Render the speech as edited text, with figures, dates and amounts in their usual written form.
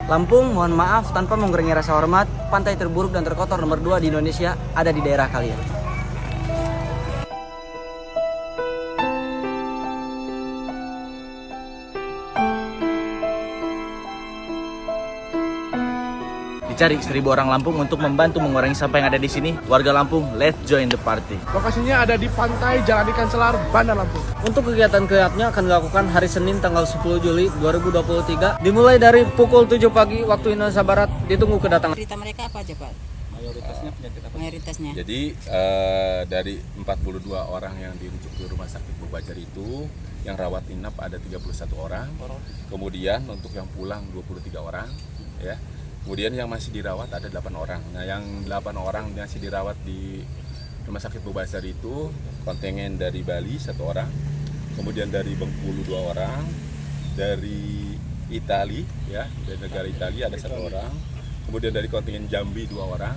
Lampung, mohon maaf tanpa mengurangi rasa hormat, pantai terburuk dan terkotor nomor 2 di Indonesia ada di daerah kalian. Dicari 1.000 orang Lampung untuk membantu mengurangi sampah yang ada di sini. Warga Lampung, let's join the party. Lokasinya ada di pantai Jalan Ikan Selar, Bandar Lampung. Untuk kegiatan kegiatannya akan dilakukan hari Senin tanggal 10 Juli 2023 dimulai dari pukul 7 pagi waktu Indonesia Barat. Ditunggu kedatangan. Cerita mereka apa aja, Pak? Mayoritasnya. Jadi dari 42 orang yang dirujuk ke rumah sakit Bobajar itu, yang rawat inap ada 31 orang. Kemudian untuk yang pulang 23 orang, ya. Kemudian yang masih dirawat ada 8 orang. Nah, yang 8 orang yang masih dirawat di rumah sakit Bobajar itu kontingen dari Bali 1 orang, kemudian dari Bengkulu 2 orang, dari Itali, ya, dari negara Italia ada 1 orang, kemudian dari kontingen Jambi 2 orang.